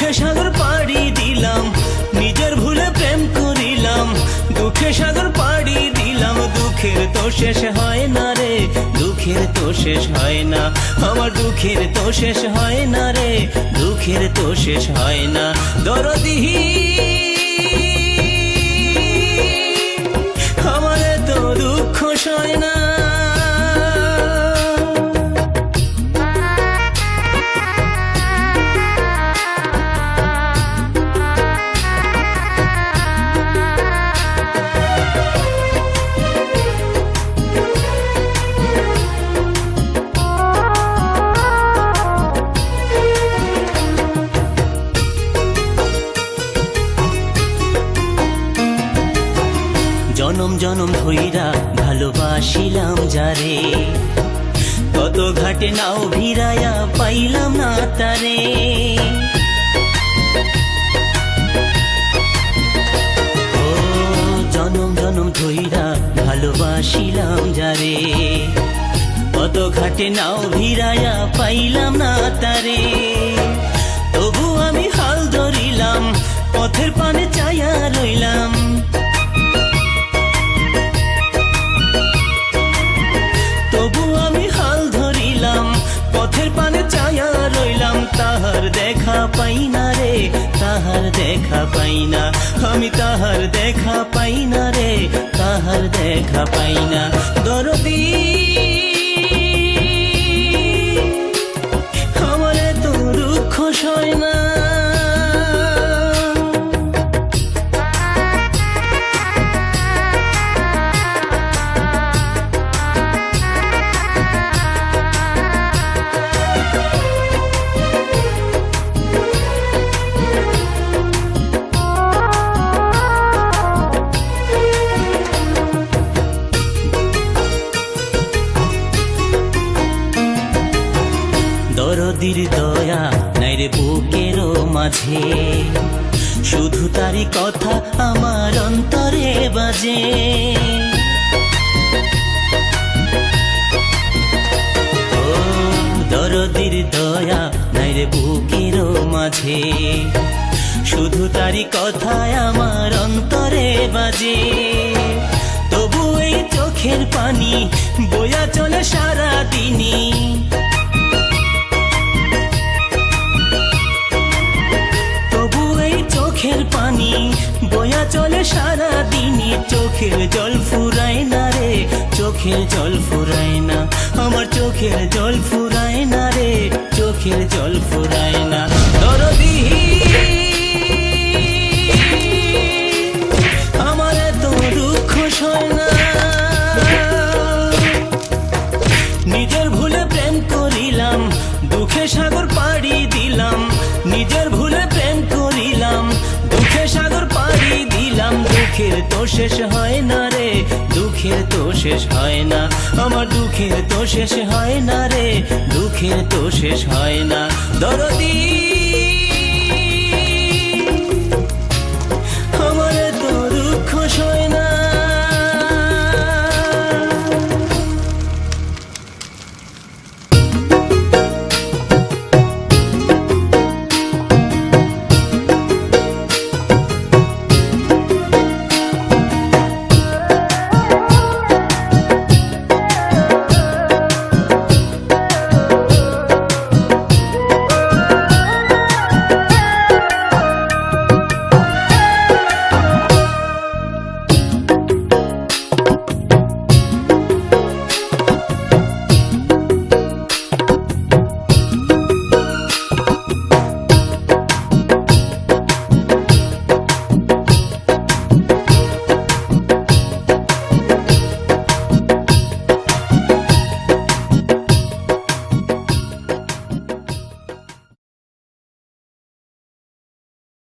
দুঃখে সাগর পাড়ি দিলাম, নিজের ভুলে প্রেম করিলাম। দুঃখে সাগর পাড়ি দিলাম, দুঃখের তো শেষ হয় না রে, দুঃখের তো শেষ হয় না। আমার দুঃখের তো শেষ হয় না রে, দুঃখের তো শেষ হয় না। দরদি আমার তো দুঃখ সয় না। জনম জনম ধইরা ভালোবাসিলাম যারে, কত ঘাটে নাও ভিড়াইয়া পাইলাম না তারে। ও জনম জনম ধইরা ভালোবাসিলাম যারে, কত ঘাটে নাও ভিড়াইয়া পাইলাম না তারে। তবু আমি হাল ধরিলাম, পথের পানে চাইয়া রইলাম। তবু আমি হাল ধরিলাম, পথের পানে চাইয়া রইলাম। তাহার দেখা পাই না রে, তাহার দেখা পাই না। আমি তাহার দেখা পাই না রে, তাহার দেখা পাই না। দরদি আমার তো দুঃখ সয় না। দরদির দয়া নাই রে বুকের মাঝে, শুধু তারই কথা আমার অন্তরে বাজে। ও দরদির দয়া নাই রে বুকের মাঝে, শুধু তারই কথা আমার অন্তরে বাজে। তবু এই চোখের পানি বয়া চলে সারা দিনই। চোখের পানি বয়া চলে সারা দিনই, চোখের জল ফুরায় না রে, চোখের জল ফুরায় না। আমার চোখের জল ফুরায় না রে, চোখের জল ফুরায় না। দরদি আমার তো দুঃখ সয় না। নিজের ভুলে প্রেম করিলাম, দুঃখে সাগর পাড়ি দিলাম। নিজের ভুলে প্রেম করিলাম, দুঃখে সাগর পাড়ি দিলাম। দুঃখের তো শেষ হয় না রে, দুঃখের তো শেষ হয় না। আমার দুঃখের তো শেষ হয় না রে, দুঃখের তো শেষ হয় না। দরদি